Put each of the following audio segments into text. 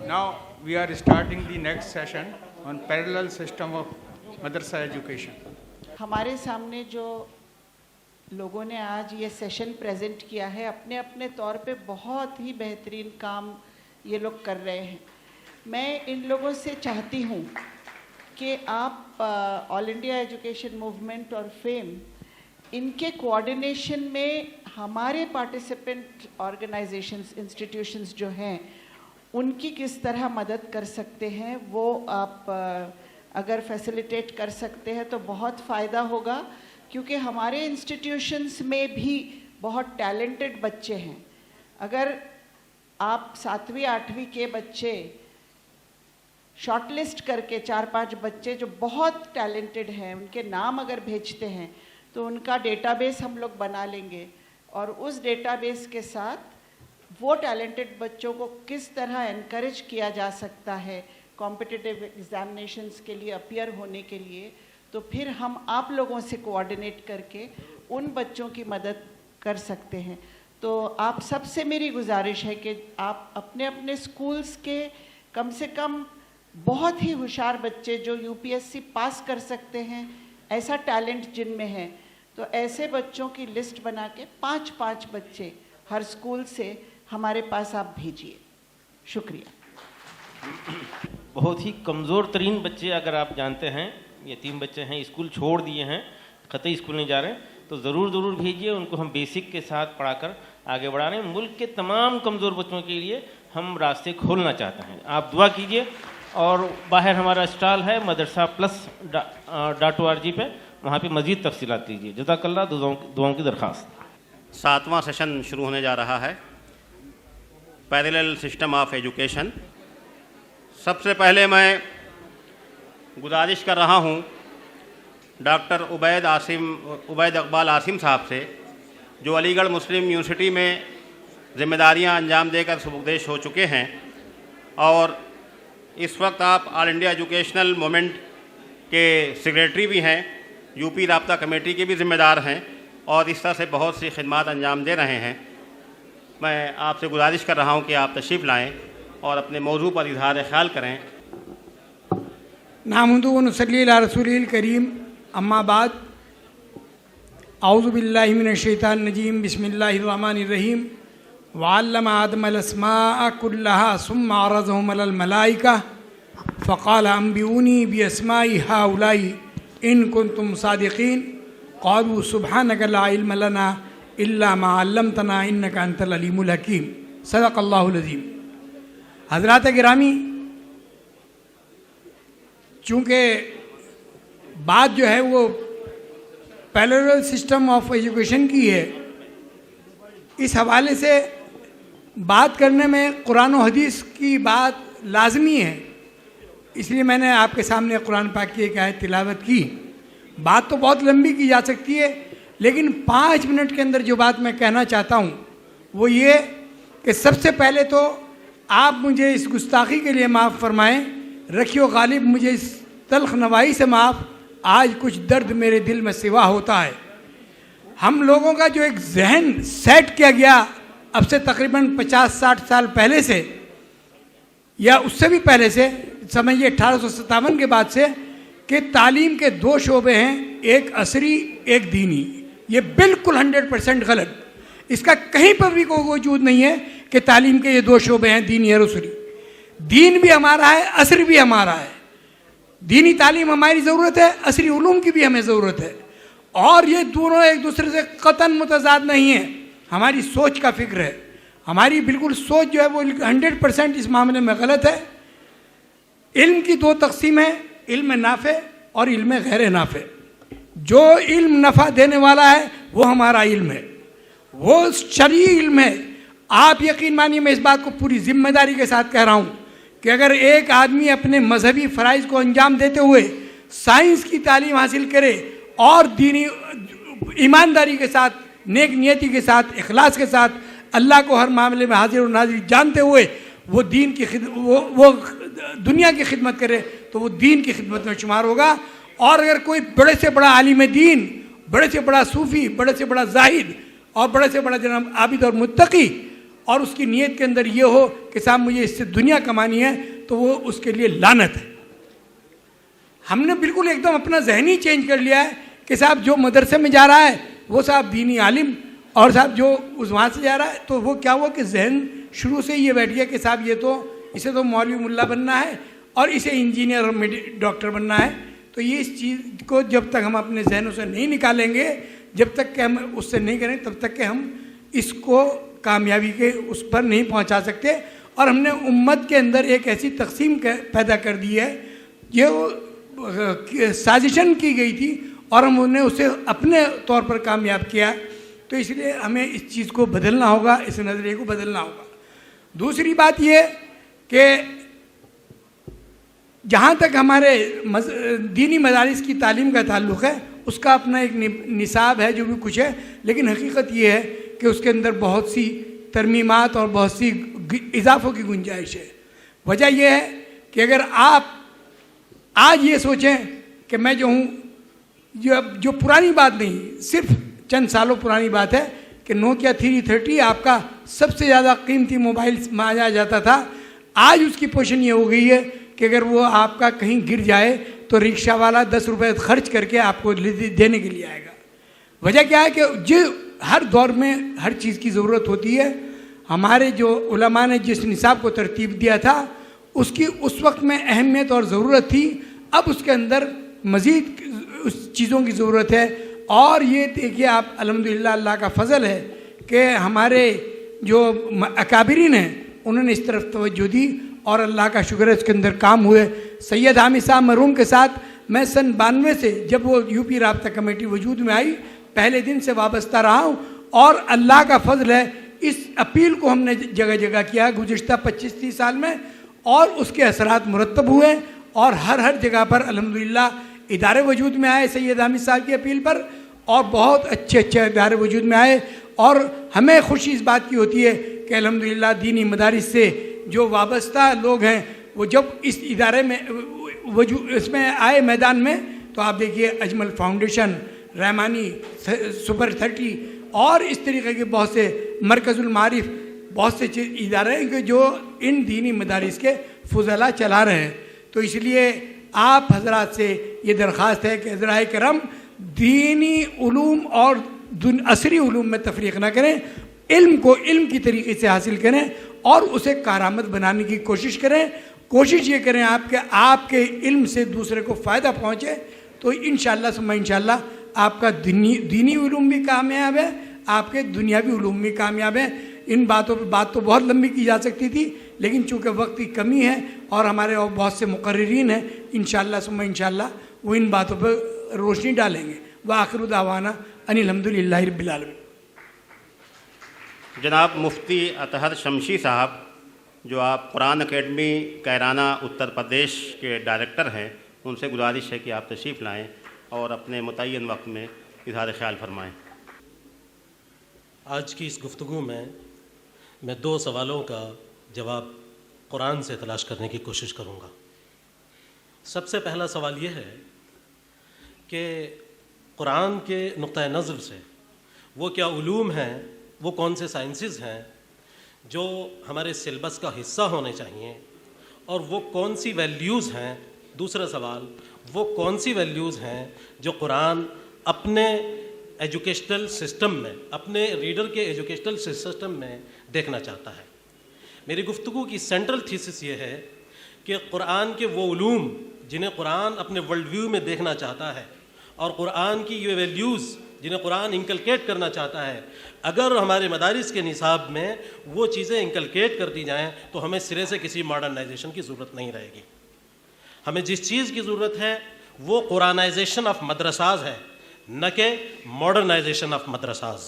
Now we are starting the next session on parallel system of madrasa education. ہمارے سامنے جو لوگوں نے آج یہ سیشن پریزنٹ کیا ہے اپنے اپنے طور پہ بہت ہی بہترین کام یہ لوگ کر رہے ہیں. میں ان لوگوں سے چاہتی ہوں کہ آپ آل انڈیا ایجوکیشن موومنٹ اور فیم ان کے کوآرڈینیشن میں ہمارے پارٹیسپینٹ آرگنائزیشنز انسٹیٹیوشنز جو ہیں ان کی کس طرح مدد کر سکتے ہیں وہ آپ اگر فیسیلیٹیٹ کر سکتے ہیں تو بہت فائدہ ہوگا, کیونکہ ہمارے انسٹیٹیوشنز میں بھی بہت ٹیلنٹڈ بچے ہیں. اگر آپ 7ویں 8ویں کے بچے شارٹ لسٹ کر کے 4-5 بچے جو بہت ٹیلنٹڈ ہیں ان کے نام اگر بھیجتے ہیں تو ان کا ڈیٹا بیس ہم لوگ بنا لیں گے, اور اس ڈیٹا بیس کے ساتھ وہ ٹیلنٹڈ بچوں کو کس طرح انکریج کیا جا سکتا ہے کمپٹیٹیو ایگزامینیشنز کے لیے اپیئر ہونے کے لیے, تو پھر ہم آپ لوگوں سے کوآرڈینیٹ کر کے ان بچوں کی مدد کر سکتے ہیں. تو آپ سب سے میری گزارش ہے کہ آپ اپنے اپنے اسکولس کے کم سے کم بہت ہی ہوشیار بچے جو UPSC پاس کر سکتے ہیں, ایسا ٹیلنٹ جن میں ہے, تو ایسے بچوں کی لسٹ بنا کے 5-5 بچے ہر اسکول سے ہمارے پاس آپ بھیجیے. شکریہ. بہت ہی کمزور ترین بچے اگر آپ جانتے ہیں, یتیم بچے ہیں, اسکول چھوڑ دیے ہیں, قطعی اسکول نہیں جا رہے ہیں, تو ضرور بھیجیے. ان کو ہم بیسک کے ساتھ پڑھا کر آگے بڑھا رہے ہیں. ملک کے تمام کمزور بچوں کے لیے ہم راستے کھولنا چاہتے ہیں. آپ دعا کیجیے, اور باہر ہمارا اسٹال ہے madrasa+.org پہ, وہاں پہ مزید تفصیلات دیجیے. جزاک اللہ. دعاؤں کی درخواست. 7واں سیشن شروع ہونے جا رہا ہے, پیرلل سسٹم آف ایجوکیشن. سب سے پہلے میں گزارش کر رہا ہوں ڈاکٹر عبید اقبال عاصم صاحب سے, جو علی گڑھ مسلم یونیورسٹی میں ذمہ داریاں انجام دے کر سبکدوش ہو چکے ہیں, اور اس وقت آپ آل انڈیا ایجوکیشنل موومنٹ کے سیکریٹری بھی ہیں, UP رابطہ کمیٹی کے بھی ذمہ دار ہیں, اور اس طرح سے بہت سی خدمات انجام دے رہے ہیں. میں آپ سے گزارش کر رہا ہوں کہ آپ تشریف لائیں اور اپنے موضوع پر اظہار خیال کریں. نحمدہ و نصلی علی رسولہ الکریم. اما بعد, اعوذ باللہ من الشیطان الرجیم. بسم اللہ الرحمن الرحیم. وعلم آدم الاسماء كلها ثم عرضهم على الملائکہ فقال انبئونی باسماء هؤلاء ان کنتم صادقین. قالوا سبحانک لا علم لنا الا ما علمتنا انک انت العلیم الحکیم. صدق اللہ العظیم. حضرات گرامی, چونکہ بات جو ہے وہ پیرلل سسٹم آف ایجوکیشن کی ہے, اس حوالے سے بات کرنے میں قرآن و حدیث کی بات لازمی ہے. اس لیے میں نے آپ کے سامنے قرآن پاک کی ایک آیت تلاوت کی. بات تو بہت لمبی کی جا سکتی ہے, لیکن 5 منٹ کے اندر جو بات میں کہنا چاہتا ہوں وہ یہ کہ سب سے پہلے تو آپ مجھے اس گستاخی کے لیے معاف فرمائیں. رکھیو غالب مجھے اس تلخ نوائی سے معاف. آج کچھ درد میرے دل میں سوا ہوتا ہے. ہم لوگوں کا جو ایک ذہن سیٹ کیا گیا اب سے تقریباً 50-60 سال پہلے سے, یا اس سے بھی پہلے سے, سمجھیے 1857 کے بعد سے, کہ تعلیم کے 2 شعبے ہیں, ایک عصری ایک دینی. یہ بالکل 100% غلط. اس کا کہیں پر بھی کوئی وجود نہیں ہے کہ تعلیم کے یہ 2 شعبے ہیں, دینی اور عصری. دین بھی ہمارا ہے, عصر بھی ہمارا ہے. دینی تعلیم ہماری ضرورت ہے, عصری علوم کی بھی ہمیں ضرورت ہے, اور یہ دونوں ایک دوسرے سے قطعاً متضاد نہیں ہیں. ہماری سوچ کا فکر ہے. ہماری بالکل سوچ جو ہے وہ 100% اس معاملے میں غلط ہے. علم کی 2 تقسیم ہیں, علم نافع اور علم غیر نافع. جو علم نفع دینے والا ہے وہ ہمارا علم ہے, وہ شرعی علم ہے. آپ یقین مانیے, میں اس بات کو پوری ذمہ داری کے ساتھ کہہ رہا ہوں کہ اگر ایک آدمی اپنے مذہبی فرائض کو انجام دیتے ہوئے سائنس کی تعلیم حاصل کرے اور دینی ایمانداری کے ساتھ, نیک نیتی کے ساتھ, اخلاص کے ساتھ, اللہ کو ہر معاملے میں حاضر و ناظر جانتے ہوئے وہ دین کی وہ دنیا کی خدمت کرے تو وہ دین کی خدمت میں شمار ہوگا. اور اگر کوئی بڑے سے بڑا عالم دین, بڑے سے بڑا صوفی, بڑے سے بڑا زاہد اور بڑے سے بڑا جناب عابد اور متقی اور اس کی نیت کے اندر یہ ہو کہ صاحب مجھے اس سے دنیا کمانی ہے، تو وہ اس کے لیے لعنت ہے۔ ہم نے بالکل ایک دم اپنا ذہن ہی چینج کر لیا ہے کہ صاحب جو مدرسے میں جا رہا ہے وہ صاحب دینی عالم، اور صاحب جو وہاں سے جا رہا ہے تو وہ کیا ہوا کہ ذہن شروع سے یہ بیٹھ گیا کہ صاحب یہ تو اسے تو مولوی ملا بننا ہے اور اسے انجینئر اور ڈاکٹر بننا ہے۔ تو یہ اس چیز کو جب تک ہم اپنے ذہنوں سے نہیں نکالیں گے، جب تک کہ ہم اس سے نہیں کریں، تب تک کہ ہم اس کو کامیابی کے اس پر نہیں پہنچا سکتے۔ اور ہم نے امت کے اندر ایک ایسی تقسیم پیدا کر دی ہے یہ سازشن کی گئی تھی، اور ہم نے اسے اپنے طور پر کامیاب کیا۔ تو اس لیے ہمیں اس چیز کو بدلنا ہوگا، اس نظریے کو بدلنا ہوگا۔ دوسری بات یہ کہ جہاں تک ہمارے دینی مدارس کی تعلیم کا تعلق ہے، اس کا اپنا ایک نصاب ہے جو بھی کچھ ہے، لیکن حقیقت یہ ہے کہ اس کے اندر بہت سی ترمیمات اور بہت سی اضافوں کی گنجائش ہے۔ وجہ یہ ہے کہ اگر آپ آج یہ سوچیں کہ میں جو ہوں، جو پرانی بات نہیں، صرف چند سالوں پرانی بات ہے کہ نوکیا 330 آپ کا سب سے زیادہ قیمتی موبائل مانا جاتا تھا، آج اس کی پوزیشن یہ ہو گئی ہے کہ اگر وہ آپ کا کہیں گر جائے تو رکشہ والا 10 روپے خرچ کر کے آپ کو دینے کے لیے آئے گا۔ وجہ کیا ہے کہ ہر دور میں ہر چیز کی ضرورت ہوتی ہے۔ ہمارے جو علماء نے جس نصاب کو ترتیب دیا تھا اس کی اس وقت میں اہمیت اور ضرورت تھی، اب اس کے اندر مزید اس چیزوں کی ضرورت ہے۔ اور یہ دیکھیے آپ الحمدللہ اللہ کا فضل ہے کہ ہمارے جو اکابرین ہیں انہوں نے اس طرف توجہ دی، اور اللہ کا شکر ہے اس کے اندر کام ہوئے۔ سید حامد صاحب مرحوم کے ساتھ میں سن 92 سے جب وہ یو پی رابطہ کمیٹی وجود میں آئی پہلے دن سے وابستہ رہا ہوں، اور اللہ کا فضل ہے اس اپیل کو ہم نے جگہ جگہ کیا گزشتہ 25-30 سال میں، اور اس کے اثرات مرتب ہوئے، اور ہر جگہ پر الحمدللہ ادارے وجود میں آئے سید حامد صاحب کی اپیل پر، اور بہت اچھے ادارے وجود میں آئے۔ اور ہمیں خوشی اس بات کی ہوتی ہے کہ الحمدللہ دینی مدارس سے جو وابستہ لوگ ہیں وہ جب اس ادارے میں اس میں آئے میدان میں، تو آپ دیکھیے اجمل فاؤنڈیشن، رحمانی، سپر 30 اور اس طریقے کے بہت سے مرکز المعارف، بہت سے ادارے ہیں کہ جو ان دینی مدارس کے فضلاء چلا رہے ہیں۔ تو اس لیے آپ حضرات سے یہ درخواست ہے کہ حضرائے کرم دینی علوم اور عصری علوم میں تفریق نہ کریں، علم کو علم کی طریقے سے حاصل کریں اور اسے کارآمد بنانے کی کوشش کریں۔ کوشش یہ کریں آپ کے علم سے دوسرے کو فائدہ پہنچے، تو انشاءاللہ ثم انشاءاللہ آپ کا دینی علوم بھی کامیاب ہے، آپ کے دنیاوی علوم بھی کامیاب ہے۔ ان باتوں پہ بات تو بہت لمبی کی جا سکتی تھی، لیکن چونکہ وقت کی کمی ہے اور ہمارے اور بہت سے مقررین ہیں، انشاءاللہ ثم انشاءاللہ وہ ان باتوں پر روشنی ڈالیں گے۔ وآخر دعوانا ان الحمدللہ رب العالمین۔ جناب مفتی اطہر شمشی صاحب، جو آپ قرآن اکیڈمی کیرانہ اتر پردیش کے ڈائریکٹر ہیں، ان سے گزارش ہے کہ آپ تشریف لائیں اور اپنے متعین وقت میں اظہار خیال فرمائیں۔ آج کی اس گفتگو میں 2 سوالوں کا جواب قرآن سے تلاش کرنے کی کوشش کروں گا۔ سب سے پہلا سوال یہ ہے کہ قرآن کے نقطۂ نظر سے وہ کیا علوم ہیں، وہ کون سے سائنسز ہیں جو ہمارے سلیبس کا حصہ ہونے چاہیے، اور وہ کون سی ویلیوز ہیں۔ دوسرا سوال، وہ کون سی ویلیوز ہیں جو قرآن اپنے ایجوکیشنل سسٹم میں، اپنے ریڈر کے ایجوکیشنل سسٹم میں دیکھنا چاہتا ہے۔ میری گفتگو کی سینٹرل تھیسس یہ ہے کہ قرآن کے وہ علوم جنہیں قرآن اپنے ورلڈ ویو میں دیکھنا چاہتا ہے، اور قرآن کی یہ ویلیوز جنہیں قرآن انکلکیٹ کرنا چاہتا ہے، اگر ہمارے مدارس کے نصاب میں وہ چیزیں انکلکیٹ کر دی جائیں تو ہمیں سرے سے کسی ماڈرنائزیشن کی ضرورت نہیں رہے گی۔ ہمیں جس چیز کی ضرورت ہے وہ قرآنائزیشن آف مدرساز ہے، نہ کہ ماڈرنائزیشن آف مدرساز۔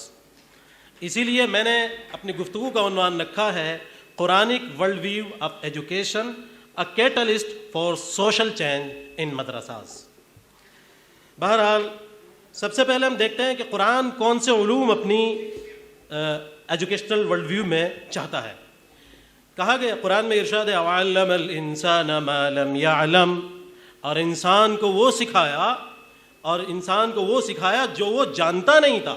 اسی لیے میں نے اپنی گفتگو کا عنوان رکھا ہے Quranic world view of education, a catalyst for social change in madrasas. بہرحال سب سے پہلے ہم دیکھتے ہیں کہ قرآن کون سے علوم اپنی ایجوکیشنل ورلڈ ویو میں چاہتا ہے۔ کہا گیا قرآن میں ارشاد ہے وَعَلَّمَ الْإِنسَانَ مَا لَمْ يَعْلَمْ، اور انسان کو وہ سکھایا جو وہ جانتا نہیں تھا۔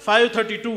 532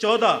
14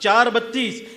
4:32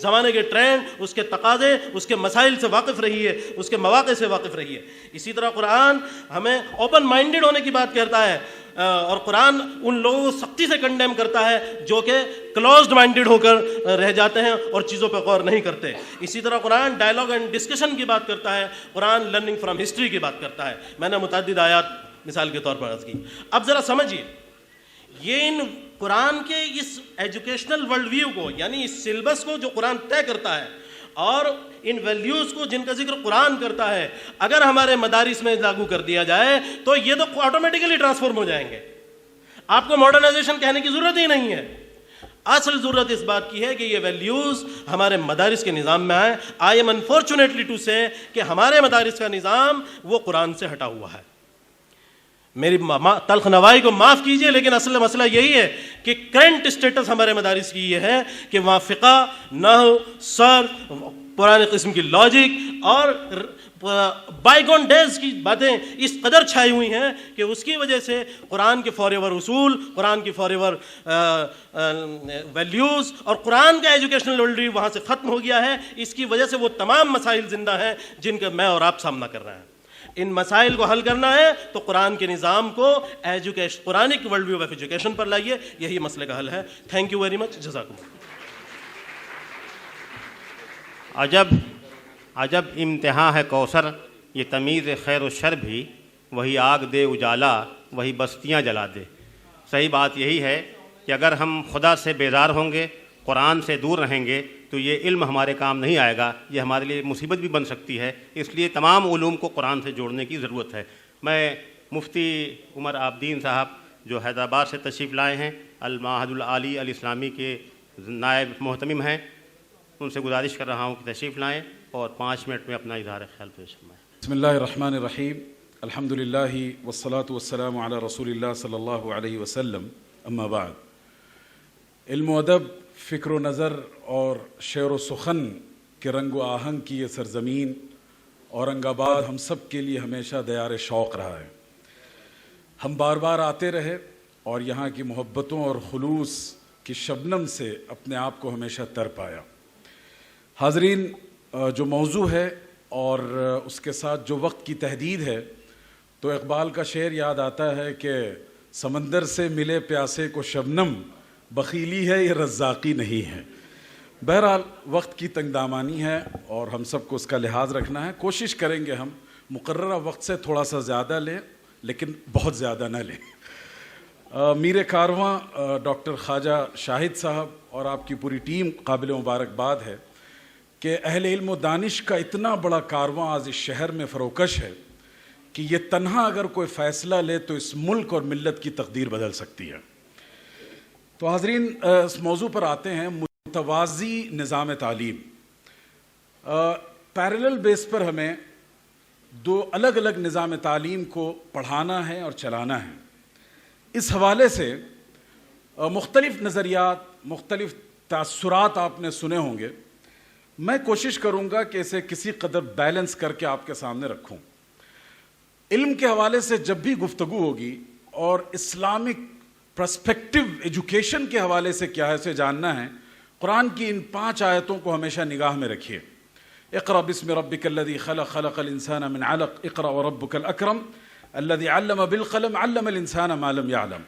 زمانے کے ٹرینڈ, اس کے تقاضے, اس کے مسائل سے واقف رہیے, اس کے مواقع سے واقف رہیے. اسی طرح قرآن ہمیں اوپن مائنڈڈ ہونے کی بات کہتا ہے, اور قرآن ان لوگوں کو سختی سے کنڈیم کرتا ہے جو کہ کلوزڈ مائنڈڈ ہو کر رہ جاتے ہیں اور چیزوں پہ غور نہیں کرتے. اسی طرح قرآن ڈائلاگ اینڈ ڈسکشن کی بات کرتا ہے, قرآن لرننگ فرام ہسٹری کی بات کرتا ہے. میں نے متعدد آیات مثال کے طور پر عرض کی. اب ذرا سمجھیے, یہ ان قرآن کے اس ایجوکیشنل ورلڈ ویو کو, یعنی اس سلیبس کو جو قرآن طے کرتا ہے, اور ان ویلیوز کو جن کا ذکر قرآن کرتا ہے, اگر ہمارے مدارس میں لاگو کر دیا جائے تو یہ تو آٹومیٹیکلی ٹرانسفارم ہو جائیں گے. آپ کو ماڈرنائزیشن کہنے کی ضرورت ہی نہیں ہے. اصل ضرورت اس بات کی ہے کہ یہ ویلیوز ہمارے مدارس کے نظام میں آئیں. آئی ایم انفارچونیٹلی ٹو سے کہ ہمارے مدارس کا نظام وہ قرآن سے ہٹا ہوا ہے. میری تلخ نوائی کو معاف کیجئے, لیکن اصل مسئلہ یہی ہے کہ کرنٹ اسٹیٹس ہمارے مدارس کی یہ ہے کہ وہاں فقہ, نحو, صرف, پرانے قسم کی لاجک اور بائیگون ڈیز کی باتیں اس قدر چھائی ہوئی ہیں کہ اس کی وجہ سے قرآن کے فار ایور اصول, قرآن کی فار ایور ویلیوز اور قرآن کا ایجوکیشنل ورلڈ ویو وہاں سے ختم ہو گیا ہے. اس کی وجہ سے وہ تمام مسائل زندہ ہیں جن کا میں اور آپ سامنا کر رہے ہیں. ان مسائل کو حل کرنا ہے تو قرآن کے نظام کو Quranic world view of education پر لائیے, یہی مسئلے کا حل ہے. تھینک یو ویری مچ, جزاکم اللہ. عجب امتحان ہے کوثر, یہ تمیز خیر و شر بھی, وہی آگ دے اجالا, وہی بستیاں جلا دے. صحیح بات یہی ہے کہ اگر ہم خدا سے بیزار ہوں گے, قرآن سے دور رہیں گے, تو یہ علم ہمارے کام نہیں آئے گا. یہ ہمارے لیے مصیبت بھی بن سکتی ہے. اس لیے تمام علوم کو قرآن سے جوڑنے کی ضرورت ہے. میں مفتی عمر عابدین صاحب جو حیدرآباد سے تشریف لائے ہیں, المعہد العالی الاسلامی کے نائب محتمم ہیں, ان سے گزارش کر رہا ہوں کہ تشریف لائیں اور 5 منٹ میں اپنا اظہار خیال پیش فرمائیں. بسم اللہ الرحمن الرحیم. الحمد للہ والصلاة والسلام علی رسول اللہ صلی اللہ علیہ وسلم. اما بعد, علم و ادب, فکر و نظر اور شعر و سخن کے رنگ و آہنگ کی یہ سرزمین اورنگ آباد ہم سب کے لیے ہمیشہ دیار شوق رہا ہے. ہم بار بار آتے رہے اور یہاں کی محبتوں اور خلوص کی شبنم سے اپنے آپ کو ہمیشہ تر پایا. حاضرین, جو موضوع ہے اور اس کے ساتھ جو وقت کی تحدید ہے, تو اقبال کا شعر یاد آتا ہے کہ سمندر سے ملے پیاسے کو شبنم, بخیلی ہے یہ رزاقی نہیں ہے. بہرحال وقت کی تنگ دامانی ہے اور ہم سب کو اس کا لحاظ رکھنا ہے. کوشش کریں گے ہم مقررہ وقت سے تھوڑا سا زیادہ لیں, لیکن بہت زیادہ نہ لیں. میر کارواں ڈاکٹر خواجہ شاہد صاحب اور آپ کی پوری ٹیم قابل مبارکباد ہے کہ اہل علم و دانش کا اتنا بڑا کارواں آج اس شہر میں فروکش ہے کہ یہ تنہا اگر کوئی فیصلہ لے تو اس ملک اور ملت کی تقدیر بدل سکتی ہے. تو حاضرین, اس موضوع پر آتے ہیں. متوازی نظام تعلیم, پیرلل بیس پر ہمیں 2 الگ الگ نظام تعلیم کو پڑھانا ہے اور چلانا ہے. اس حوالے سے مختلف نظریات, مختلف تاثرات آپ نے سنے ہوں گے. میں کوشش کروں گا کہ اسے کسی قدر بیلنس کر کے آپ کے سامنے رکھوں. علم کے حوالے سے جب بھی گفتگو ہوگی اور اسلامک پرسپیکٹو ایجوکیشن کے حوالے سے کیا ہے اسے جاننا ہے, قرآن کی ان 5 آیتوں کو ہمیشہ نگاہ میں رکھیے. اقرأ بسم ربک الذی خلق, خلق الانسان من علق, اقرأ وربک الاکرم الذی علم بالقلم, علم الانسان ما لم یعلم.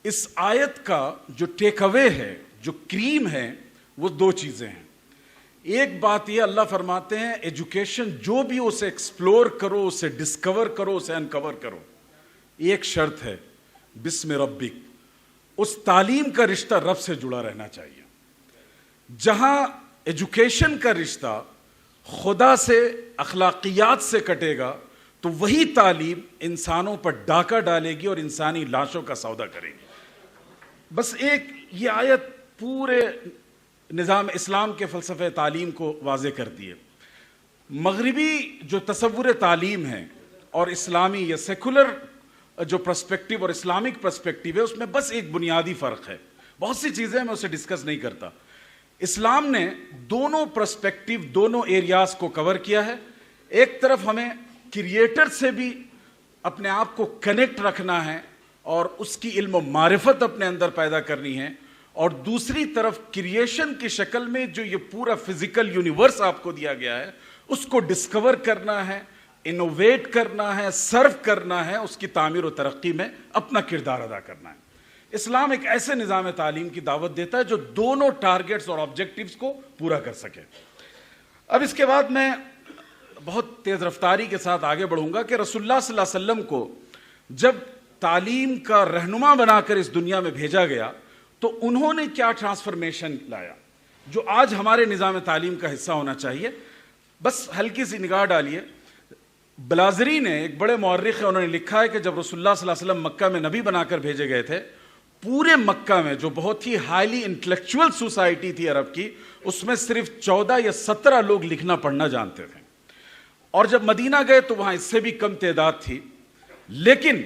اس آیت کا جو ٹیک اوے ہے, جو کریم ہے, وہ 2 چیزیں ہیں. ایک بات یہ, اللہ فرماتے ہیں ایجوکیشن جو بھی اسے ایکسپلور کرو, اسے ڈسکور کرو, اسے انکور کرو. ایک شرط ہے, بسم ربک, اس تعلیم کا رشتہ رب سے جڑا رہنا چاہیے. جہاں ایجوکیشن کا رشتہ خدا سے, اخلاقیات سے کٹے گا تو وہی تعلیم انسانوں پر ڈاکہ ڈالے گی اور انسانی لاشوں کا سودا کرے گی. بس ایک یہ آیت پورے نظام اسلام کے فلسفہ تعلیم کو واضح کرتی ہے. مغربی جو تصور تعلیم ہے اور اسلامی یا سیکولر جو پرسپیکٹو اور اسلامک پرسپیکٹو ہے, اس میں بس ایک بنیادی فرق ہے. بہت سی چیزیں میں اسے ڈسکس نہیں کرتا. اسلام نے دونوں پرسپیکٹو, دونوں ایریاز کو کور کیا ہے. ایک طرف ہمیں کریٹر سے بھی اپنے آپ کو کنیکٹ رکھنا ہے اور اس کی علم و معرفت اپنے اندر پیدا کرنی ہے, اور دوسری طرف کریشن کی شکل میں جو یہ پورا فزیکل یونیورس آپ کو دیا گیا ہے اس کو ڈسکور کرنا ہے, انوویٹ کرنا ہے, سرو کرنا ہے, اس کی تعمیر و ترقی میں اپنا کردار ادا کرنا ہے. اسلام ایک ایسے نظام تعلیم کی دعوت دیتا ہے جو دونوں ٹارگٹس اور آبجیکٹیوز کو پورا کر سکے. اب اس کے بعد میں بہت تیز رفتاری کے ساتھ آگے بڑھوں گا کہ رسول اللہ صلی اللہ علیہ وسلم کو جب تعلیم کا رہنما بنا کر اس دنیا میں بھیجا گیا تو انہوں نے کیا ٹرانسفارمیشن لایا جو آج ہمارے نظام تعلیم کا حصہ ہونا چاہیے. بس ہلکی سی نگاہ ڈالیے. بلازری نے, ایک بڑے مورخ ہیں, انہوں نے لکھا ہے کہ جب رسول اللہ صلی اللہ علیہ وسلم مکہ میں نبی بنا کر بھیجے گئے تھے, پورے مکہ میں جو بہت ہی ہائیلی انٹلیکچوئل سوسائٹی تھی عرب کی, اس میں صرف 14 یا 17 لوگ لکھنا پڑھنا جانتے تھے. اور جب مدینہ گئے تو وہاں اس سے بھی کم تعداد تھی. لیکن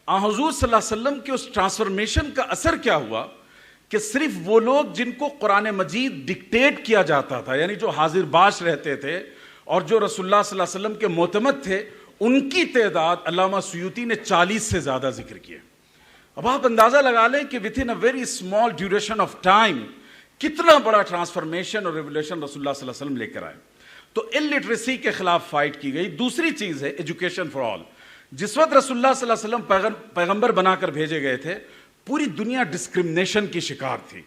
حضور صلی اللہ علیہ وسلم کے اس ٹرانسفارمیشن کا اثر کیا ہوا کہ صرف وہ لوگ جن کو قرآن مجید ڈکٹیٹ کیا جاتا تھا, یعنی جو حاضر باش رہتے تھے اور جو رسول اللہ صلی اللہ علیہ وسلم کے معتمد تھے, ان کی تعداد علامہ سیوطی نے 40 سے زیادہ ذکر کیا. اب آپ اندازہ لگا لیں کہ within a very small duration of time کتنا بڑا ٹرانسفارمیشن اور ریولیوشن رسول اللہ صلی اللہ علیہ وسلم لے کر آئے. تو الٹریسی کے خلاف فائٹ کی گئی. دوسری چیز ہے ایجوکیشن فار آل. جس وقت رسول اللہ صلی اللہ علیہ وسلم پیغمبر بنا کر بھیجے گئے تھے, پوری دنیا ڈسکرمنیشن کی شکار تھی.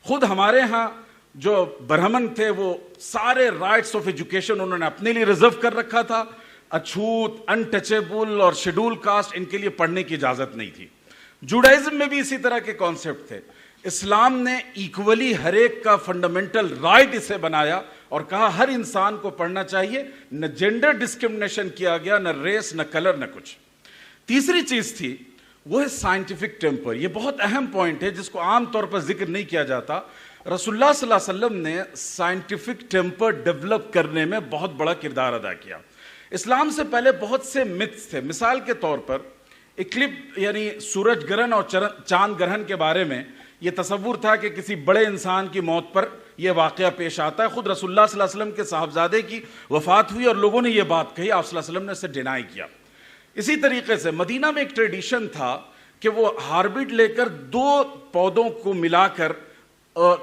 خود ہمارے ہاں جو برہمن تھے وہ سارے رائٹس آف ایجوکیشن انہوں نے اپنے لیے ریزرو کر رکھا تھا. اچھوت, انٹچیبل اور شیڈول کاسٹ, ان کے لیے پڑھنے کی اجازت نہیں تھی. جوڈائزم میں بھی اسی طرح کے کانسیپٹ تھے. اسلام نے ایکولی ہر ایک کا فنڈامنٹل رائٹ اسے بنایا اور کہا ہر انسان کو پڑھنا چاہیے. نہ جینڈر ڈسکرمنیشن کیا گیا, نہ ریس, نہ کلر, نہ کچھ. تیسری چیز تھی وہ ہے سائنٹیفک ٹیمپر. یہ بہت اہم پوائنٹ ہے جس کو عام طور پر ذکر نہیں کیا جاتا. رسول اللہ صلی اللہ علیہ وسلم نے سائنٹیفک ٹیمپر ڈیولپ کرنے میں بہت بڑا کردار ادا کیا. اسلام سے پہلے بہت سے متس تھے. مثال کے طور پر اکلپ یعنی سورج گرہن اور چاند گرہن کے بارے میں یہ تصور تھا کہ کسی بڑے انسان کی موت پر یہ واقعہ پیش آتا ہے. خود رسول اللہ صلی اللہ علیہ وسلم کے صاحبزادے کی وفات ہوئی اور لوگوں نے یہ بات کہی, آپ صلی اللہ علیہ وسلم نے اسے ڈینائی کیا. اسی طریقے سے مدینہ میں ایک ٹریڈیشن تھا کہ وہ ہاربٹ لے کر 2 پودوں کو ملا کر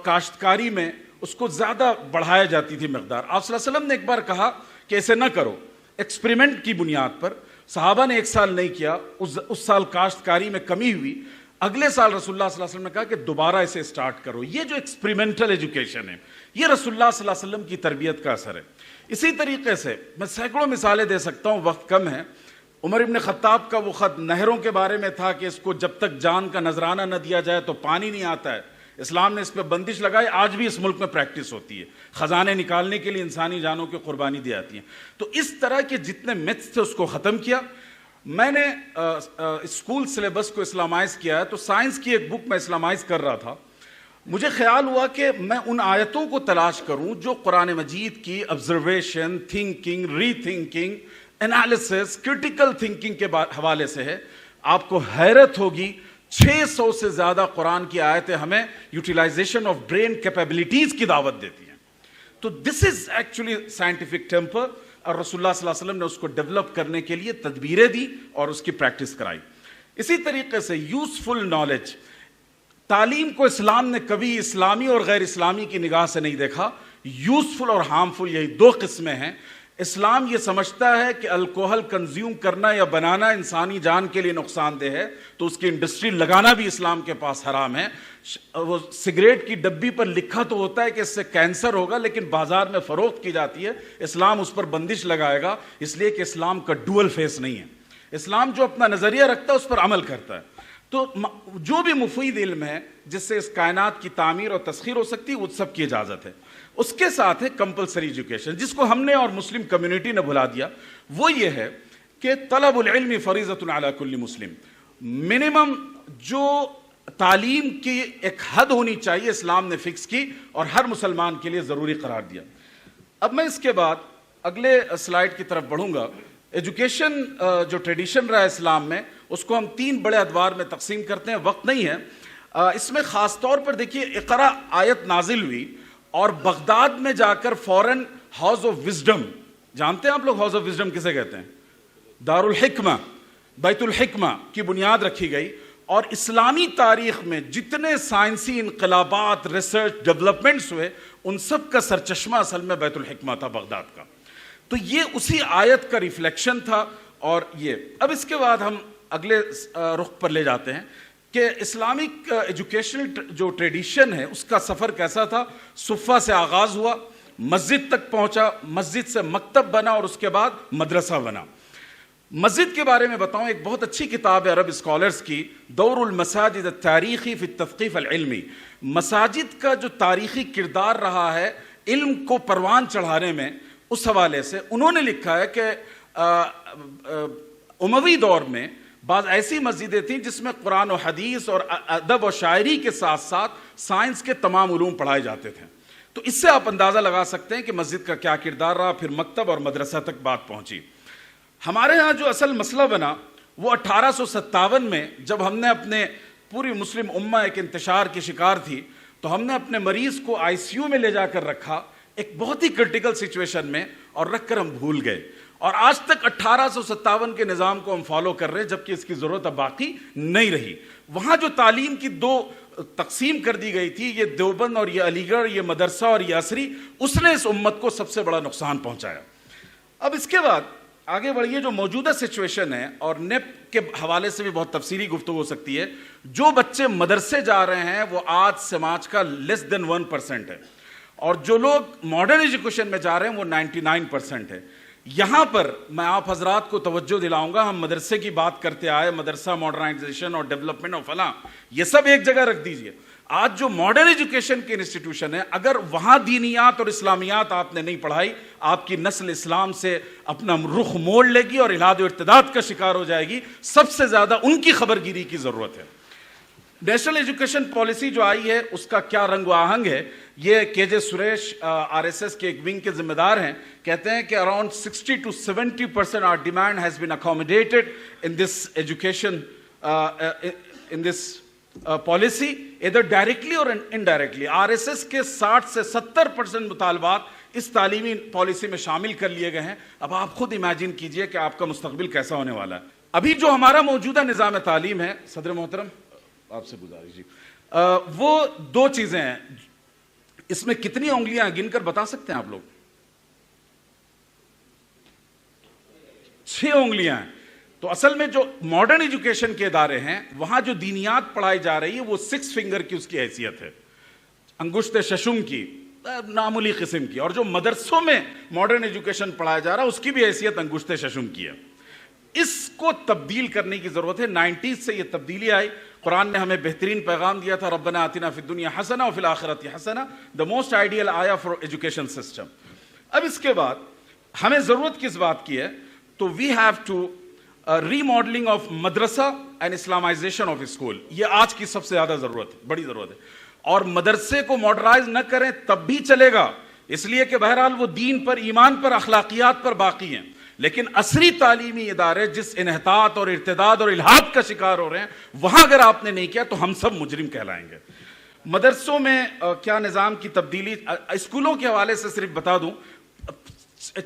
کاشتکاری میں اس کو زیادہ بڑھایا جاتی تھی مقدار. آپ صلی اللہ علیہ وسلم نے ایک بار کہا کہ ایسے نہ کرو, ایکسپریمنٹ کی بنیاد پر. صحابہ نے 1 سال نہیں کیا, اس سال کاشتکاری میں کمی ہوئی. اگلے سال رسول اللہ صلی اللہ علیہ وسلم نے کہا کہ دوبارہ اسے اسٹارٹ کرو. یہ جو ایکسپریمنٹل ایجوکیشن ہے یہ رسول اللہ صلی اللہ علیہ وسلم کی تربیت کا اثر ہے. اسی طریقے سے میں سینکڑوں مثالیں دے سکتا ہوں, وقت کم ہے. عمر ابن خطاب کا وہ خط نہروں کے بارے میں تھا کہ اس کو جب تک جان کا نذرانہ نہ دیا جائے تو پانی نہیں آتا ہے. اسلام نے اس پہ بندش لگائی. آج بھی اس ملک میں پریکٹس ہوتی ہے. خزانے نکالنے کے لیے انسانی جانوں کی قربانی دی جاتی ہیں. تو اس طرح کے جتنے میتھس تھے اس کو ختم کیا. میں نے اسکول سلیبس کو اسلامائز کیا ہے, تو سائنس کی ایک بک میں اسلامائز کر رہا تھا. مجھے خیال ہوا کہ میں ان آیتوں کو تلاش کروں جو قرآن مجید کی آبزرویشن, تھنکنگ, ری تھنکنگ, انالیسس, کرٹیکل تھنکنگ کے حوالے سے ہے. آپ کو حیرت ہوگی 600 سے زیادہ قرآن کی آیتیں ہمیں یوٹیلائزیشن آف برین کیپیبلٹیز کی دعوت دیتی ہیں. تو دس از ایکچولی سائنٹیفک ٹیمپر, اور رسول اللہ صلی اللہ علیہ وسلم نے اس کو ڈیولپ کرنے کے لیے تدبیریں دی اور اس کی پریکٹس کرائی. اسی طریقے سے یوزفل نالج, تعلیم کو اسلام نے کبھی اسلامی اور غیر اسلامی کی نگاہ سے نہیں دیکھا. یوزفل اور ہارمفل یہی 2 قسمیں ہیں. اسلام یہ سمجھتا ہے کہ الکوہل کنزیوم کرنا یا بنانا انسانی جان کے لیے نقصان دہ ہے, تو اس کی انڈسٹری لگانا بھی اسلام کے پاس حرام ہے. وہ سگریٹ کی ڈبی پر لکھا تو ہوتا ہے کہ اس سے کینسر ہوگا, لیکن بازار میں فروخت کی جاتی ہے. اسلام اس پر بندش لگائے گا, اس لیے کہ اسلام کا ڈوئل فیس نہیں ہے. اسلام جو اپنا نظریہ رکھتا ہے اس پر عمل کرتا ہے. تو جو بھی مفید علم ہے جس سے اس کائنات کی تعمیر اور تسخیر ہو سکتی ہے, وہ سب کی اجازت ہے. اس کے ساتھ ہے کمپلسری ایجوکیشن, جس کو ہم نے اور مسلم کمیونٹی نے بھلا دیا. وہ یہ ہے کہ طلب العلم فریضۃ علی کل مسلم. منیمم جو تعلیم کی ایک حد ہونی چاہیے اسلام نے فکس کی اور ہر مسلمان کے لیے ضروری قرار دیا. اب میں اس کے بعد اگلے سلائیڈ کی طرف بڑھوں گا. ایجوکیشن جو ٹریڈیشن رہا ہے اسلام میں, اس کو ہم 3 بڑے ادوار میں تقسیم کرتے ہیں. وقت نہیں ہے. اس میں خاص طور پر دیکھیے, اقرا آیت نازل ہوئی اور بغداد میں جا کر فوراً ہاؤس آف وزڈم, جانتے ہیں آپ لوگ ہاؤس آف وزڈم کسے کہتے ہیں؟ دار الحکمہ, بیت الحکمہ کی بنیاد رکھی گئی. اور اسلامی تاریخ میں جتنے سائنسی انقلابات، ریسرچ، ڈیولپمنٹس ہوئے، ان سب کا سرچشمہ اصل میں بیت الحکمہ تھا بغداد کا. تو یہ اسی آیت کا ریفلیکشن تھا. اور یہ اب اس کے بعد ہم اگلے رخ پر لے جاتے ہیں کہ اسلامک ایجوکیشنل جو ٹریڈیشن ہے اس کا سفر کیسا تھا. صفہ سے آغاز ہوا، مسجد تک پہنچا، مسجد سے مکتب بنا اور اس کے بعد مدرسہ بنا. مسجد کے بارے میں بتاؤں، ایک بہت اچھی کتاب ہے عرب اسکالرز کی، دور المساجد التاریخی فی التثقیف العلمی. مساجد کا جو تاریخی کردار رہا ہے علم کو پروان چڑھانے میں، اس حوالے سے انہوں نے لکھا ہے کہ اموی دور میں بعض ایسی مسجدیں تھیں جس میں قرآن و حدیث اور ادب و شاعری کے ساتھ ساتھ سائنس کے تمام علوم پڑھائے جاتے تھے. تو اس سے آپ اندازہ لگا سکتے ہیں کہ مسجد کا کیا کردار رہا. پھر مکتب اور مدرسہ تک بات پہنچی. ہمارے ہاں جو اصل مسئلہ بنا وہ 1857 میں، جب ہم نے اپنے پوری مسلم امہ ایک انتشار کی شکار تھی، تو ہم نے اپنے مریض کو آئی سی یو میں لے جا کر رکھا ایک بہت ہی کرٹیکل سچویشن میں، اور رکھ کر ہم بھول گئے. اور آج تک 1857 کے نظام کو ہم فالو کر رہے ہیں، جبکہ اس کی ضرورت اب باقی نہیں رہی. وہاں جو تعلیم کی دو تقسیم کر دی گئی تھی، یہ دیوبند اور یہ علی گڑھ، یہ مدرسہ اور یہ عصری، اس نے اس امت کو سب سے بڑا نقصان پہنچایا. اب اس کے بعد آگے بڑھیے. جو موجودہ سچویشن ہے، اور نیپ کے حوالے سے بھی بہت تفصیلی گفتگو ہو سکتی ہے، جو بچے مدرسے جا رہے ہیں وہ آج سماج کا لیس دین 1% ہے، اور جو لوگ ماڈرن ایجوکیشن میں جا رہے ہیں وہ 99% ہے. یہاں پر میں آپ حضرات کو توجہ دلاؤں گا، ہم مدرسے کی بات کرتے آئے، مدرسہ ماڈرنائزیشن اور ڈیولپمنٹ اور فلاں، یہ سب ایک جگہ رکھ دیجئے. آج جو ماڈرن ایجوکیشن کے انسٹیٹیوشن ہے، اگر وہاں دینیات اور اسلامیات آپ نے نہیں پڑھائی، آپ کی نسل اسلام سے اپنا رخ موڑ لے گی اور الحاد و ارتداد کا شکار ہو جائے گی. سب سے زیادہ ان کی خبرگیری کی ضرورت ہے. نیشنل ایجوکیشن پالیسی جو آئی ہے اس کا کیا رنگ و آہنگ ہے، یہ کے جے سریش آر ایس ایس کے ایک ونگ کے ذمہ دار ہیں. کہتے ہیں کہ around 60 to 70% our demand has been accommodated in this education in this policy either directly or indirectly. R S S کے 60 سے 70% مطالبات اس تعلیمی پالیسی میں شامل کر لیے گئے ہیں. اب آپ خود امیجن کیجئے کہ آپ کا مستقبل کیسا ہونے والا ہے. ابھی جو ہمارا موجودہ نظام تعلیم ہے، صدر محترم آپ سے گزارش جی، وہ دو چیزیں ہیں. اس میں کتنی انگلیاں گن کر بتا سکتے ہیں آپ لوگ؟ 6 انگلیاں ہیں. تو اصل میں جو ماڈرن ایجوکیشن کے ادارے ہیں وہاں جو دینیات پڑھائی جا رہی ہے وہ 6 فنگر کی اس کی حیثیت ہے، انگشت ششم کی، معمولی قسم کی. اور جو مدرسوں میں ماڈرن ایجوکیشن پڑھایا جا رہا ہے اس کی بھی حیثیت انگشت ششم کی ہے. اس کو تبدیل کرنے کی ضرورت ہے. 90s سے یہ تبدیلی آئی. قرآن نے ہمیں بہترین پیغام دیا تھا، ربنا آتنا فی الدنیا حسنہ وفی الآخرۃ حسنہ، the most ideal آیا for education system. اب اس کے بعد ہمیں ضرورت کس بات کی ہے؟ تو we have to ریماڈلنگ آف مدرسہ اینڈ اسلامائزیشن آف اسکول. یہ آج کی سب سے زیادہ ضرورت ہے، بڑی ضرورت ہے. اور مدرسے کو ماڈرنائز نہ کریں تب بھی چلے گا، اس لیے کہ بہرحال وہ دین پر، ایمان پر، اخلاقیات پر باقی ہیں. لیکن عصری تعلیمی ادارے جس انحطاط اور ارتداد اور الحاد کا شکار ہو رہے ہیں، وہاں اگر آپ نے نہیں کیا تو ہم سب مجرم کہلائیں گے. مدرسوں میں کیا نظام کی تبدیلی، اسکولوں کے حوالے سے صرف بتا دوں،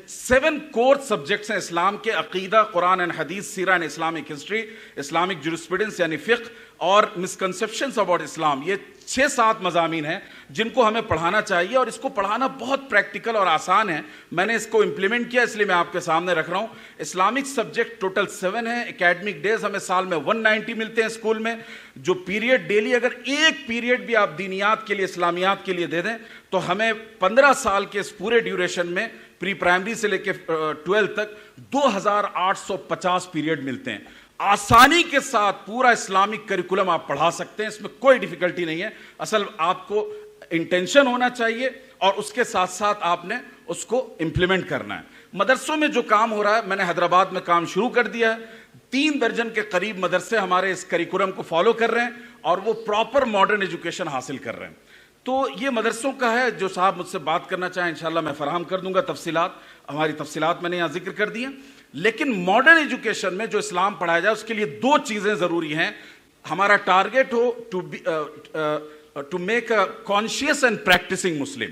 7 کور سبجیکٹس ہیں اسلام کے: عقیدہ، قرآن اینڈ حدیث، سیرہ اینڈ اسلامک ہسٹری، اسلامک جورسپریڈنس یعنی فقہ، اور مسکنسیپشنز اباؤٹ اسلام. یہ 6-7 مضامین ہیں جن کو ہمیں پڑھانا چاہیے، اور اس کو پڑھانا بہت پریکٹیکل اور آسان ہے. میں نے اس کو امپلیمنٹ کیا، اس لیے میں آپ کے سامنے رکھ رہا ہوں. اسلامک سبجیکٹ ٹوٹل 7 ہیں. اکیڈمک ڈیز ہمیں سال میں 190 ملتے ہیں اسکول میں. جو پیریڈ ڈیلی، اگر ایک پیریڈ بھی آپ دینیات کے لیے، اسلامیات کے لیے دے دیں تو ہمیں 15 سال کے اس پورے ڈیوریشن میں پری پرائمری سے لے کے 12 تک 2850 پیریڈ ملتے ہیں. آسانی کے ساتھ پورا اسلامک کریکولم آپ پڑھا سکتے ہیں، اس میں کوئی ڈیفیکلٹی نہیں ہے. اصل آپ کو انٹینشن ہونا چاہیے اور اس کے ساتھ ساتھ آپ نے اس کو امپلیمنٹ کرنا ہے. مدرسوں میں جو کام ہو رہا ہے، میں نے حیدرآباد میں کام شروع کر دیا ہے. 3 درجن کے قریب مدرسے ہمارے اس کریکولم کو فالو کر رہے ہیں اور وہ پراپر ماڈرن ایجوکیشن حاصل کر رہے ہیں. تو یہ مدرسوں کا ہے. جو صاحب مجھ سے بات کرنا چاہیں انشاءاللہ میں فراہم کر دوں گا تفصیلات. ہماری تفصیلات میں نے یہاں ذکر کر دی ہیں. لیکن ماڈرن ایجوکیشن میں جو اسلام پڑھایا جائے اس کے لیے 2 چیزیں ضروری ہیں. ہمارا ٹارگیٹ ہو to make a conscious and practicing Muslim.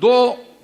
2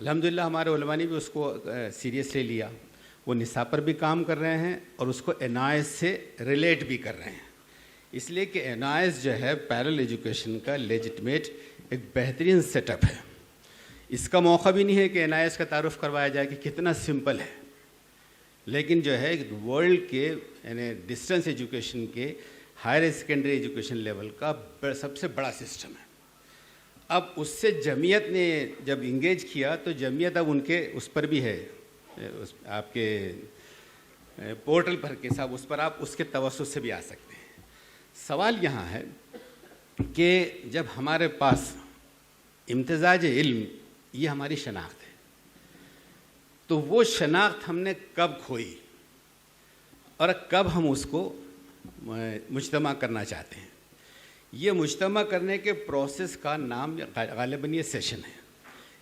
الحمدللہ ہمارے علماء نے بھی اس کو سیریسلی لیا. وہ نصاب پر بھی کام کر رہے ہیں اور اس کو NIS سے ریلیٹ بھی کر رہے ہیں. اس لیے کہ NIS جو ہے پیرل ایجوکیشن کا لیجٹمیٹ ایک بہترین سیٹ اپ ہے. اس کا موقع بھی نہیں ہے کہ NIS کا تعارف کروایا جائے کہ کتنا سمپل ہے, لیکن جو ہے ورلڈ کے یعنی ڈسٹینس ایجوکیشن کے ہائر سیکنڈری ایجوکیشن لیول کا سب سے بڑا سسٹم ہے. اب اس سے جمعیت نے جب انگیج کیا تو جمعیت اب ان کے اس پر بھی ہے, آپ کے پورٹل پر کے صاحب اس پر آپ اس کے توسط سے بھی آ سکتے ہیں. سوال یہاں ہے کہ جب ہمارے پاس امتزاج علم یہ ہماری شناخت ہے, تو وہ شناخت ہم نے کب کھوئی اور کب ہم اس کو مجتمع کرنا چاہتے ہیں. یہ مجتمع کرنے کے پروسیس کا نام غالباً یہ سیشن ہے.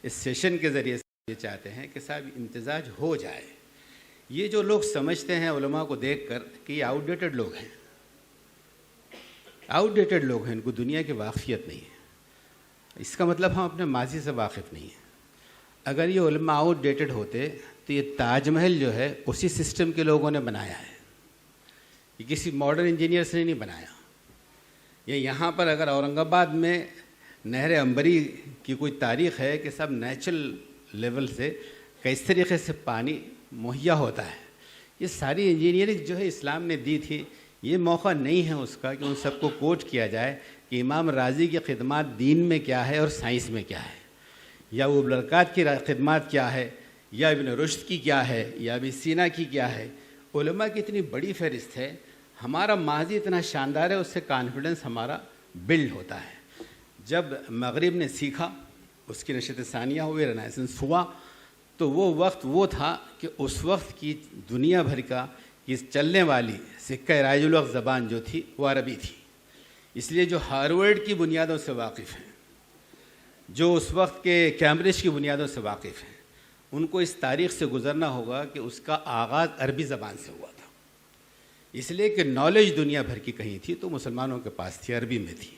اس سیشن کے ذریعے سے یہ چاہتے ہیں کہ صاحب امتزاج ہو جائے. یہ جو لوگ سمجھتے ہیں علماء کو دیکھ کر کہ یہ آؤٹ ڈیٹڈ لوگ ہیں, آؤٹ ڈیٹڈ لوگ ہیں, ان کو دنیا کی واقفیت نہیں ہے. اس کا مطلب ہم اپنے ماضی سے واقف نہیں ہیں. اگر یہ علماء آؤٹ ڈیٹڈ ہوتے تو یہ تاج محل جو ہے اسی سسٹم کے لوگوں نے بنایا ہے, یہ کسی ماڈرن انجینئرس نے نہیں بنایا. یہ یہاں پر اگر اورنگ آباد میں نہر امبری کی کوئی تاریخ ہے کہ سب نیچرل لیول سے کس طریقے سے پانی مہیا ہوتا ہے, یہ ساری انجینئرنگ جو ہے اسلام نے دی تھی. یہ موقع نہیں ہے اس کا کہ ان سب کو کوٹ کیا جائے کہ امام رازی کی خدمات دین میں کیا ہے اور سائنس میں کیا ہے, یا وہ برکات کی خدمات کیا ہے, یا ابن رشد کی کیا ہے, یا ابن سینا کی کیا ہے. علماء کی اتنی بڑی فہرست ہے. ہمارا ماضی اتنا شاندار ہے, اس سے کانفیڈنس ہمارا بلڈ ہوتا ہے. جب مغرب نے سیکھا, اس کی نشست ثانیہ ہوئی, رنائسنس ہوا, تو وہ وقت وہ تھا کہ اس وقت کی دنیا بھر کا یہ چلنے والی سکہ رائج الوقت زبان جو تھی وہ عربی تھی. اس لیے جو ہارورڈ کی بنیادوں سے واقف ہیں, جو اس وقت کے کیمبرج کی بنیادوں سے واقف ہیں, ان کو اس تاریخ سے گزرنا ہوگا کہ اس کا آغاز عربی زبان سے ہوا تھا. اس لیے کہ نالج دنیا بھر کی کہیں تھی تو مسلمانوں کے پاس تھی, عربی میں تھی.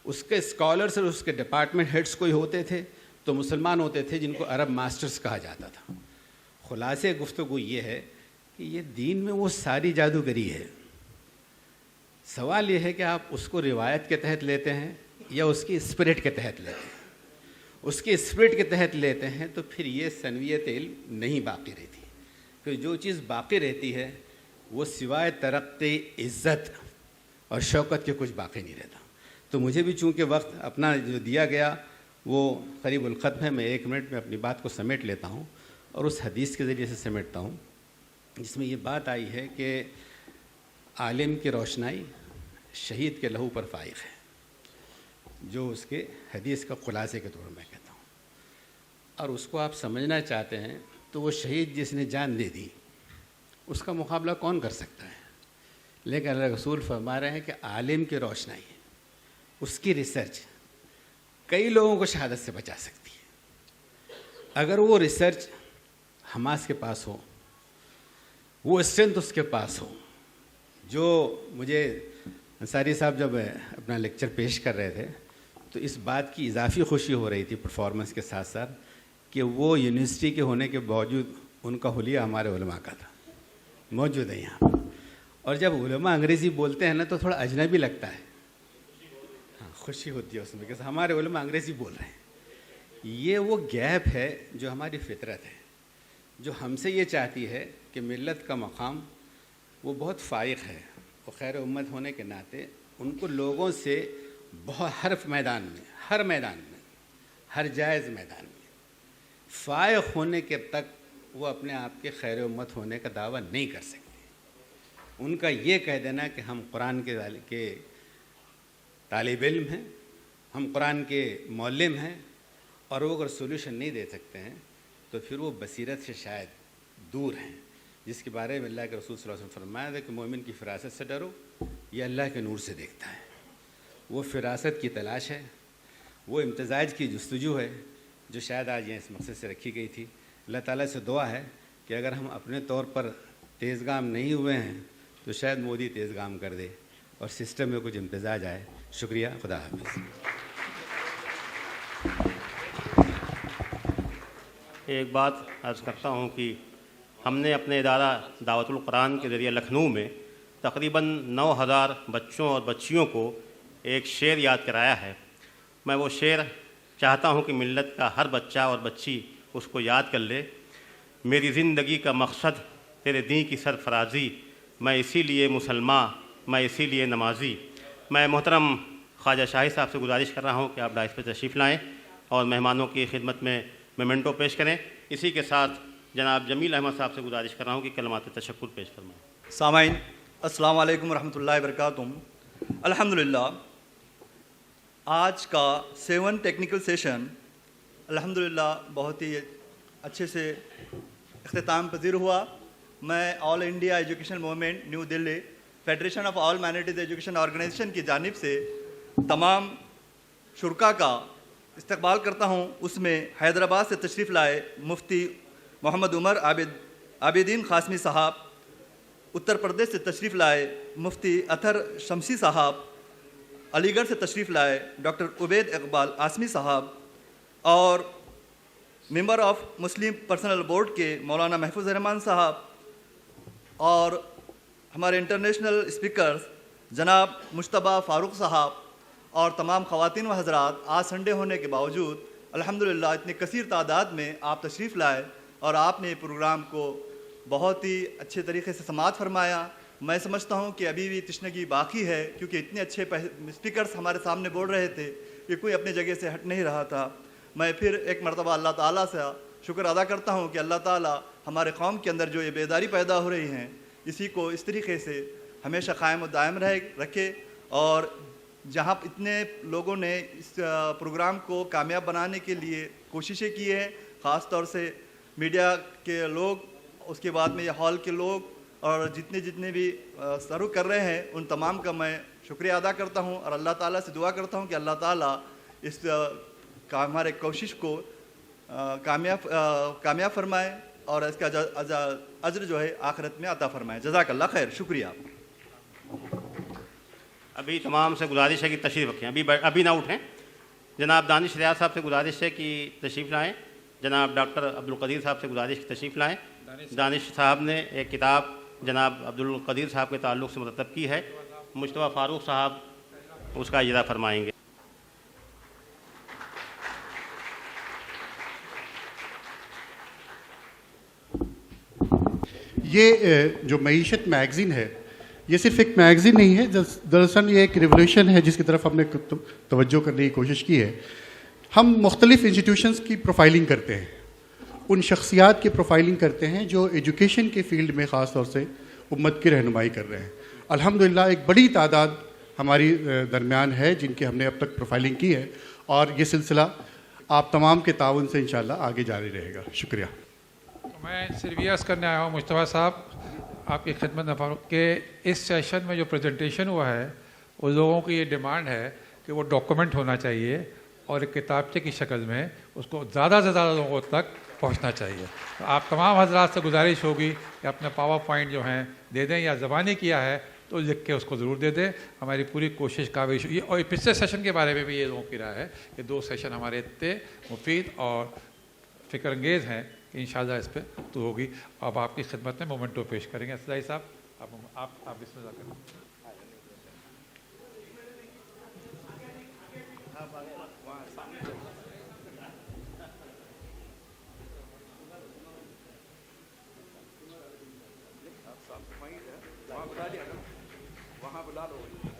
اس کے اسکالرس اور اس کے ڈپارٹمنٹ ہیڈس کوئی ہوتے تھے تو مسلمان ہوتے تھے جن کو عرب ماسٹرز کہا جاتا تھا. خلاصے گفتگو یہ ہے کہ یہ دین میں وہ ساری جادوگری ہے. سوال یہ ہے کہ آپ اس کو روایت کے تحت لیتے ہیں یا اس کی اسپرٹ کے تحت لیتے ہیں. اس کی اسپرٹ کے تحت لیتے ہیں تو پھر یہ سنویت علم نہیں باقی رہتی. پھر جو چیز باقی رہتی ہے وہ سوائے ترقی, عزت اور شوکت کے کچھ باقی نہیں رہتا. تو مجھے بھی چونکہ وقت اپنا جو دیا گیا وہ قریب الختم ہے, میں 1 منٹ میں اپنی بات کو سمیٹ لیتا ہوں اور اس حدیث کے ذریعے سے سمیٹتا ہوں جس میں یہ بات آئی ہے کہ عالم کی روشنائی شہید کے لہو پر فائق ہے, جو اس کے حدیث کا خلاصے کے طور میں کہتا ہوں. اور اس کو آپ سمجھنا چاہتے ہیں تو وہ شہید جس نے جان دے دی اس کا مقابلہ کون کر سکتا ہے. لیکن اللہ رسول فرما رہے ہیں کہ عالم کی روشنائی, اس کی ریسرچ کئی لوگوں کو شہادت سے بچا سکتی ہے. اگر وہ ریسرچ حماس کے پاس ہو, وہ اسٹرینتھ اس کے پاس ہو. جو مجھے انصاری صاحب جب اپنا لیکچر پیش کر رہے تھے تو اس بات کی اضافی خوشی ہو رہی تھی پرفارمنس کے ساتھ ساتھ کہ وہ یونیورسٹی کے ہونے کے باوجود ان کا حلیہ ہمارے علماء کا تھا, موجود ہے یہاں. اور جب علماء انگریزی بولتے ہیں نا تو تھوڑا اجنبی لگتا ہے, ہاں خوشی ہوتی ہے اس میں کہ ہمارے علماء انگریزی بول رہے ہیں. یہ وہ گیپ ہے جو ہماری فطرت ہے, جو ہم سے یہ چاہتی ہے کہ ملت کا مقام وہ بہت فائق ہے. وہ خیر امت ہونے کے ناطے ان کو لوگوں سے بہت ہر میدان میں, ہر جائز میدان میں فائق ہونے کے تک وہ اپنے آپ کے خیر امت ہونے کا دعویٰ نہیں کر سکتے. ان کا یہ کہہ دینا کہ ہم قرآن کے طالب علم ہیں, ہم قرآن کے معلم ہیں, اور وہ اگر سولوشن نہیں دے سکتے ہیں تو پھر وہ بصیرت سے شاید دور ہیں, جس کے بارے میں اللہ کے رسول صلی اللہ علیہ وسلم فرمایا تھا کہ مومن کی فراست سے ڈرو, یہ اللہ کے نور سے دیکھتا ہے. وہ فراست کی تلاش ہے, وہ امتزاج کی جستجو ہے جو شاید آج یہ اس مقصد سے رکھی گئی تھی. اللہ تعالیٰ سے دعا ہے کہ اگر ہم اپنے طور پر تیز گام نہیں ہوئے ہیں تو شاید مودی تیز گام کر دے اور سسٹم میں کچھ امتزاج آئے. شکریہ, خدا حافظ. ایک بات عرض کرتا ہوں کہ ہم نے اپنے ادارہ دعوت القرآن کے ذریعے لکھنؤ میں تقریباً 9000 بچوں اور بچیوں کو ایک شعر یاد کرایا ہے. میں وہ شعر چاہتا ہوں کہ ملت کا ہر بچہ اور بچی اس کو یاد کر لے. میری زندگی کا مقصد تیرے دین کی سرفرازی، میں اسی لیے مسلمان، میں اسی لیے نمازی. میں محترم خواجہ شاہی صاحب سے گزارش کر رہا ہوں کہ آپ ڈائس پہ تشریف لائیں اور مہمانوں کی خدمت میں میمنٹو پیش کریں. اسی کے ساتھ جناب جمیل احمد صاحب سے گزارش کر رہا ہوں کہ کلمات تشکر پیش فرمائیں. سامعین السلام علیکم ورحمۃ اللہ وبرکاتہ. الحمدللہ آج کا 7 ٹیکنیکل سیشن الحمدللہ بہت ہی اچھے سے اختتام پذیر ہوا. میں all India education movement new Delhi federation of all minorities education organisation کی جانب سے تمام شرکا کا استقبال کرتا ہوں. اس میں حیدرآباد سے تشریف لائے مفتی محمد عمر عابدین قاسمی صاحب، اتر پردیش سے تشریف لائے مفتی اطہر شمسی صاحب، علی گڑھ سے تشریف لائے ڈاکٹر عبید اقبال آسمی صاحب، اور member of Muslim personal board کے مولانا محفوظ الرحمان صاحب، اور ہمارے انٹرنیشنل اسپیکرز جناب مجتبیٰ فاروق صاحب، اور تمام خواتین و حضرات. آج سنڈے ہونے کے باوجود الحمدللہ اتنی کثیر تعداد میں آپ تشریف لائے اور آپ نے پروگرام کو بہت ہی اچھے طریقے سے سماعت فرمایا. میں سمجھتا ہوں کہ ابھی بھی تشنگی باقی ہے، کیونکہ اتنے اچھے اسپیکرز ہمارے سامنے بول رہے تھے کہ کوئی اپنی جگہ سے ہٹ نہیں رہا تھا. میں پھر ایک مرتبہ اللہ تعالیٰ سے شکر ادا کرتا ہوں کہ اللہ تعالیٰ ہمارے قوم کے اندر جو یہ بیداری پیدا ہو رہی ہیں اسی کو اس طریقے سے ہمیشہ قائم و دائم رکھے. اور جہاں اتنے لوگوں نے اس پروگرام کو کامیاب بنانے کے لیے کوششیں کی ہیں، خاص طور سے میڈیا کے لوگ، اس کے بعد میں یہ ہال کے لوگ، اور جتنے بھی سرو کر رہے ہیں ان تمام کا میں شکریہ ادا کرتا ہوں. اور اللہ تعالیٰ سے دعا کرتا ہوں کہ اللہ تعالیٰ اس ہمارے کوشش کو کامیاب فرمائے اور اس کا اجر جو ہے آخرت میں عطا فرمائے. جزاک اللہ خیر. شکریہ. ابھی تمام سے گزارش ہے کہ تشریف رکھیں، ابھی نہ اٹھیں. جناب دانش ریاض صاحب سے گزارش ہے کہ تشریف لائیں. جناب ڈاکٹر عبدالقدیر صاحب سے گزارش کی تشریف لائیں. دانش صاحب نے ایک کتاب جناب عبدالقدیر صاحب کے تعلق سے مرتب کی ہے. مجتبیٰ فاروق صاحب اس کا اجرا فرمائیں گے. یہ جو معیشت میگزین ہے یہ صرف ایک میگزین نہیں ہے، دراصل یہ ایک ریولیوشن ہے جس کی طرف ہم نے توجہ کرنے کی کوشش کی ہے. ہم مختلف انسٹیٹیوشنز کی پروفائلنگ کرتے ہیں، ان شخصیات کی پروفائلنگ کرتے ہیں جو ایجوکیشن کے فیلڈ میں خاص طور سے امت کی رہنمائی کر رہے ہیں. الحمدللہ ایک بڑی تعداد ہماری درمیان ہے جن کی ہم نے اب تک پروفائلنگ کی ہے، اور یہ سلسلہ آپ تمام کے تعاون سے انشاءاللہ آگے جاری رہے گا. شکریہ. میں صرف یہ عرض کرنے آیا ہوں مجتبیٰ صاحب آپ کی خدمت میں فاروق کہ اس سیشن میں جو پریزنٹیشن ہوا ہے وہ لوگوں کی یہ ڈیمانڈ ہے کہ وہ ڈاکومنٹ ہونا چاہیے اور ایک کتابچے کی شکل میں اس کو زیادہ سے زیادہ لوگوں تک پہنچنا چاہیے. تو آپ تمام حضرات سے گزارش ہوگی کہ اپنے پاور پوائنٹ جو ہیں دے دیں، یا زبانی کیا ہے تو لکھ کے اس کو ضرور دے دیں. ہماری پوری کوشش کاوش ہوئی. اور پچھلے سیشن کے بارے میں بھی یہ لوگوں کی رائے ہے کہ 2 سیشن ہمارے اتنے مفید اور فکر انگیز ہیں کہ انشاءاللہ اس پہ تو ہوگی. اب آپ کی خدمت میں مومنٹو پیش کریں گے. اسلائی صاحب آپ بسم اللہ کریں. وہاں بلا دو.